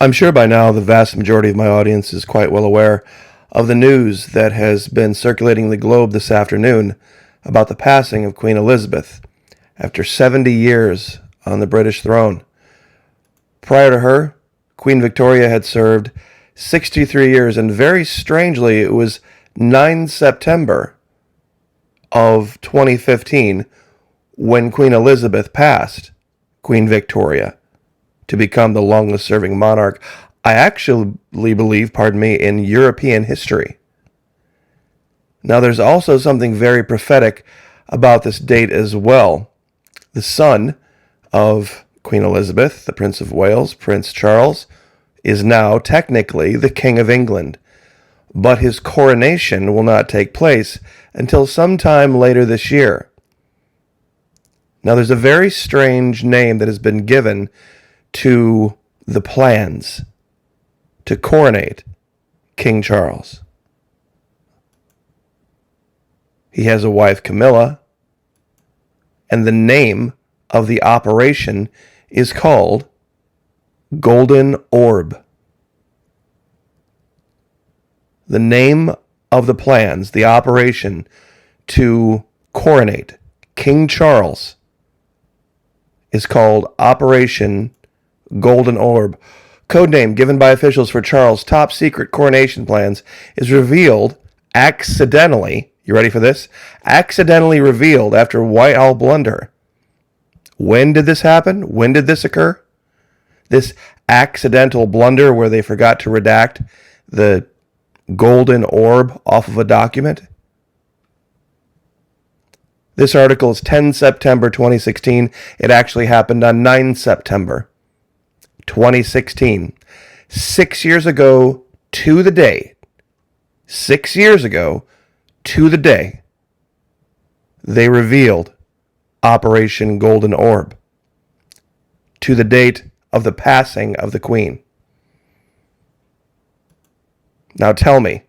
I'm sure by now the vast majority of my audience is quite well aware of the news that has been circulating the globe this afternoon about the passing of Queen Elizabeth after 70 years on the British throne. Prior to her, Queen Victoria had served 63 years, and very strangely, it was 9 September of 2015 when Queen Elizabeth passed Queen Victoria to become the longest-serving monarch, I actually believe, in European history. Now, there's also something very prophetic about this date as well. The son of Queen Elizabeth, the Prince of Wales, Prince Charles, is now technically the King of England, but his coronation will not take place until sometime later this year. Now, there's a very strange name that has been given to the plans to coronate King Charles. He has a wife, Camilla, and the name of the operation is called Golden Orb. The name of the plans, the operation to coronate King Charles, is called Operation Golden Orb. Codename given by officials for Charles' top secret coronation plans is revealed accidentally. You ready for this? Accidentally revealed after Whitehall blunder. When did this happen? When did this occur? This accidental blunder where they forgot to redact the golden orb off of a document? This article is 10 September 2016. It actually happened on 9 September 2016. 6 years ago to the day. 6 years ago to the day, they revealed Operation Golden Orb to the date of the passing of the Queen. Now tell me,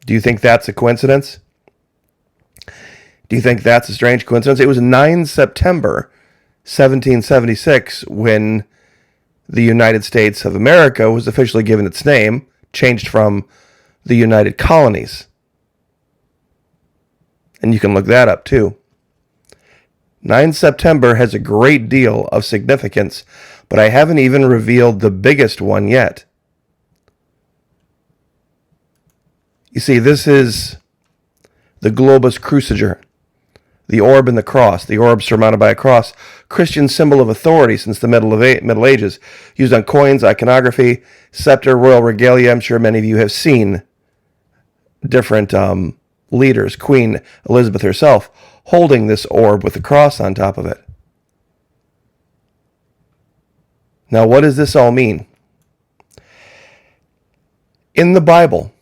do you think that's a coincidence? Do you think that's a strange coincidence? It was 9 September 1776 when the United States of America was officially given its name, changed from the United Colonies. And you can look that up too. 9 September has a great deal of significance, but I haven't even revealed the biggest one yet. You see, this is the globus cruciger, the orb and the cross, the orb surmounted by a cross, Christian symbol of authority since the Middle Ages, used on coins, iconography, scepter, royal regalia. I'm sure many of you have seen different leaders, Queen Elizabeth herself, holding this orb with the cross on top of it. Now, what does this all mean? In the Bible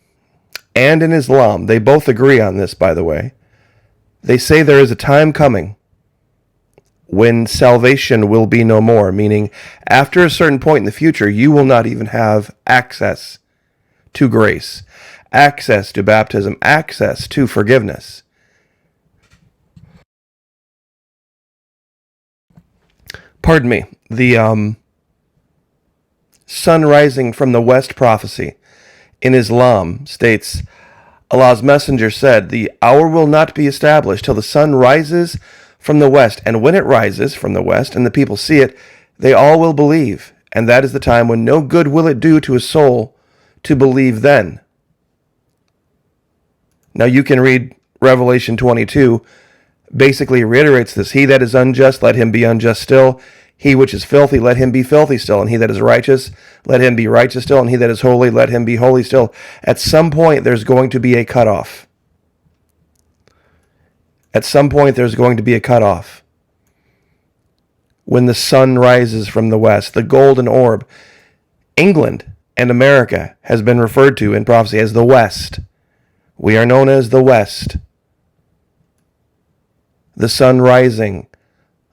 and in Islam, they both agree on this, by the way. They say there is a time coming when salvation will be no more, meaning after a certain point in the future, you will not even have access to grace, access to baptism, access to forgiveness. Pardon me, the sun rising from the west prophecy in Islam states, Allah's messenger said, the hour will not be established till the sun rises from the west, and when it rises from the west and the people see it, they all will believe, and that is the time when no good will it do to a soul to believe then. Now you can read Revelation 22, basically reiterates this. He that is unjust, let him be unjust still. He which is filthy, let him be filthy still. And he that is righteous, let him be righteous still. And he that is holy, let him be holy still. At some point, there's going to be a cutoff. At some point, there's going to be a cutoff. When the sun rises from the west, the golden orb. England and America has been referred to in prophecy as the West. We are known as the West. The sun rising,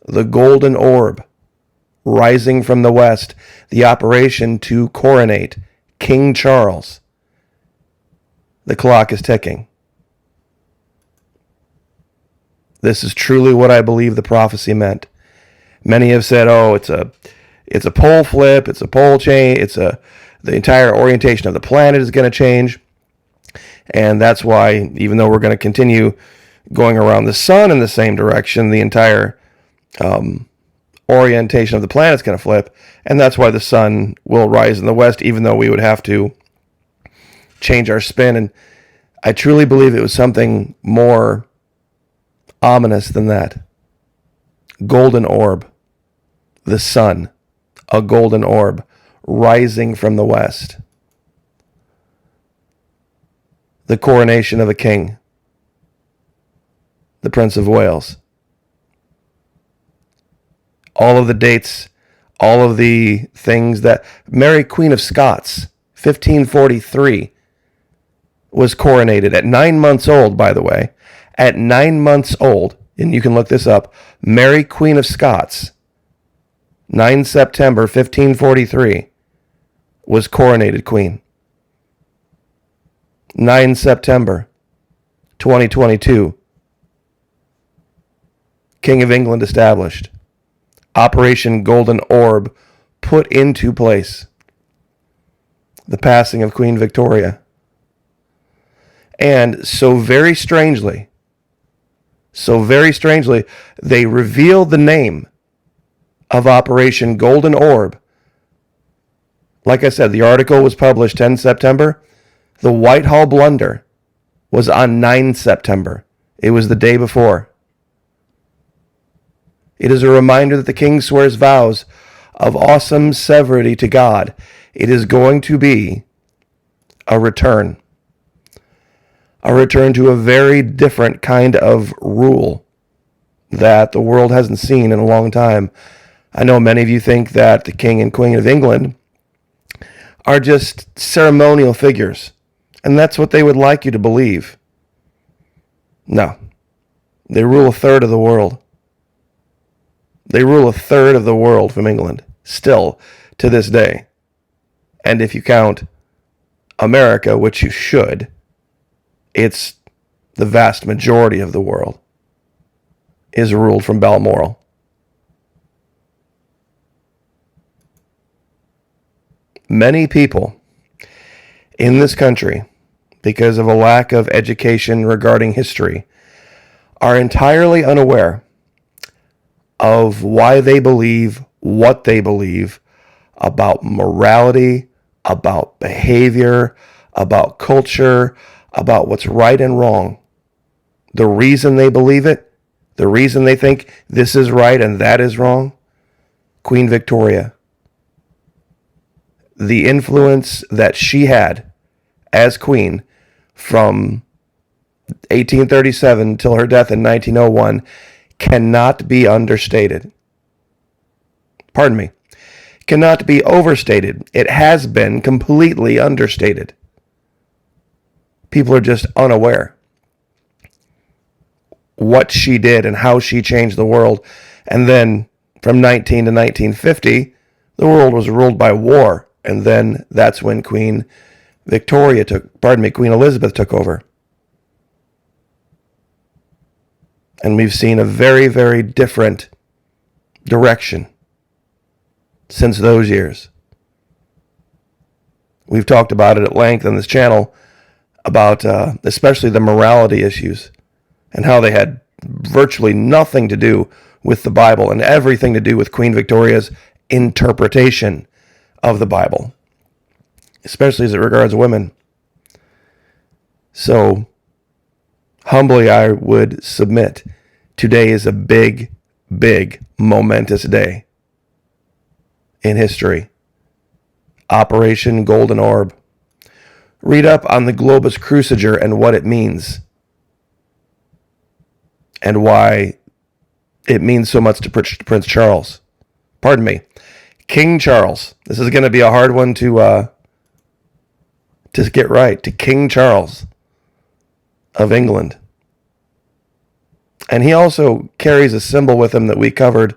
the golden orb rising from the west, the operation to coronate King Charles. The clock is ticking. This is truly what I believe the prophecy meant. Many have said, oh, It's a pole flip. It's a pole change. The entire orientation of the planet is going to change. And that's why, even though we're going to continue going around the sun in the same direction, the entire orientation of the planet is going to flip. And that's why the sun will rise in the west, even though we would have to change our spin. And I truly believe it was something more ominous than that. Golden orb. The sun. A golden orb rising from the west. The coronation of a king. The Prince of Wales. All of the dates, all of the things that Mary Queen of Scots, 1543, was coronated at 9 months old, by the way. At 9 months old, and you can look this up, Mary Queen of Scots, 9 September 1543, was coronated queen. 9 September 2022, King of England established. Operation Golden Orb put into place. The passing of Queen Victoria. And so very strangely, they revealed the name of Operation Golden Orb. Like I said, the article was published 10 September. The Whitehall blunder was on 9 September. It was the day before. It is a reminder that the king swears vows of awesome severity to God. It is going to be a return. A return to a very different kind of rule that the world hasn't seen in a long time. I know many of you think that the King and Queen of England are just ceremonial figures, and that's what they would like you to believe. No. They rule a third of the world. They rule a third of the world from England, still to this day. And if you count America, which you should, it's the vast majority of the world is ruled from Balmoral. Many people in this country, because of a lack of education regarding history, are entirely unaware of why they believe what they believe about morality, about behavior, about culture, about what's right and wrong. The reason they believe it, the reason they think this is right and that is wrong, Queen Victoria. The influence that she had as queen from 1837 till her death in 1901 cannot be understated. Pardon me. Cannot be overstated. It has been completely understated. People are just unaware what she did and how she changed the world. And then from 19 to 1950, the world was ruled by war. And then that's when Queen Elizabeth took over. And we've seen a very, very different direction since those years. We've talked about it at length on this channel about especially the morality issues and how they had virtually nothing to do with the Bible and everything to do with Queen Victoria's interpretation of the Bible, especially as it regards women. So, humbly, I would submit today is a big, big, momentous day in history. Operation Golden Orb. Read up on the Globus Cruciger and what it means, and why it means so much to Prince Charles. Pardon me, King Charles. This is going to be a hard one to get right. To King Charles of England. And he also carries a symbol with him that we covered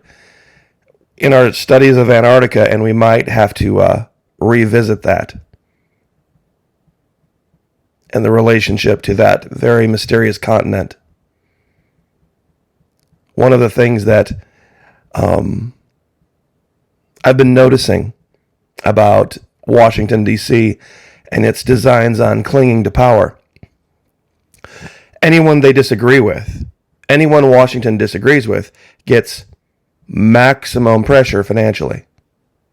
in our studies of Antarctica, and we might have to revisit that and the relationship to that very mysterious continent. One of the things that I've been noticing about Washington, D.C. and its designs on clinging to power. Anyone they disagree with, anyone Washington disagrees with, gets maximum pressure financially.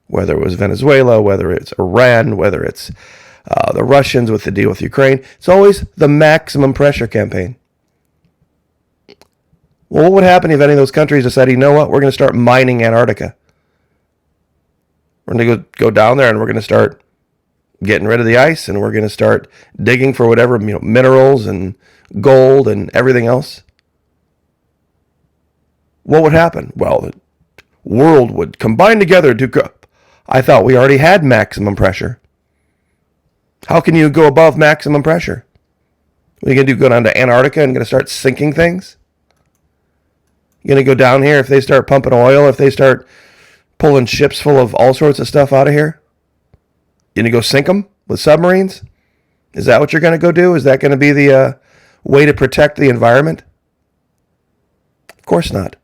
Whether it was Venezuela, whether it's Iran, whether it's the Russians with the deal with Ukraine, it's always the maximum pressure campaign. Well, what would happen if any of those countries decided, you know what, we're going to start mining Antarctica? We're going to go down there and we're going to start getting rid of the ice and we're going to start digging for whatever, minerals and gold and everything else. What would happen? Well, the world would combine together to go. I thought we already had maximum pressure. How can you go above maximum pressure? What are you going to do? Go down to Antarctica and going to start sinking things? You're going to go down here if they start pumping oil, if they start pulling ships full of all sorts of stuff out of here? You're going to go sink them with submarines? Is that what you're going to go do? Is that going to be the way to protect the environment? Of course not.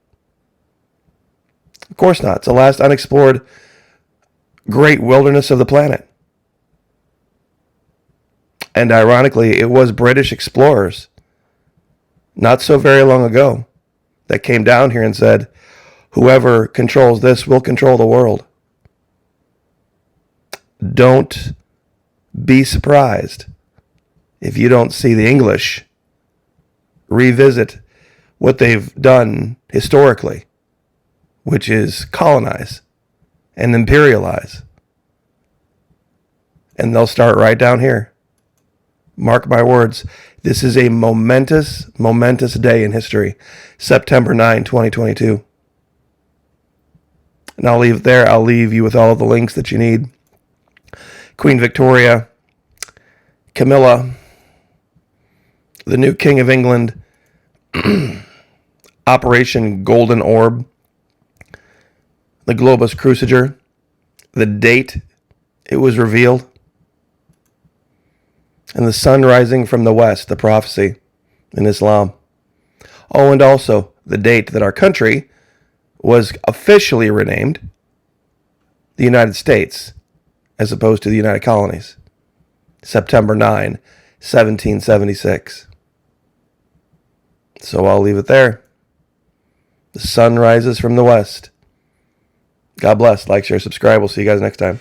Of course not. It's the last unexplored great wilderness of the planet. And ironically, it was British explorers, not so very long ago, that came down here and said, whoever controls this will control the world. Don't be surprised if you don't see the English revisit what they've done historically, which is colonize and imperialize. And they'll start right down here. Mark my words, this is a momentous, momentous day in history. September 9, 2022. And I'll leave it there. I'll leave you with all of the links that you need. Queen Victoria, Camilla, the new King of England, Operation Golden Orb, the Globus Cruciger, the date it was revealed, and the sun rising from the west, the prophecy in Islam. Oh, and also the date that our country was officially renamed the United States as opposed to the United Colonies. September 9, 1776. So I'll leave it there. The sun rises from the west. God bless. Like, share, subscribe. We'll see you guys next time.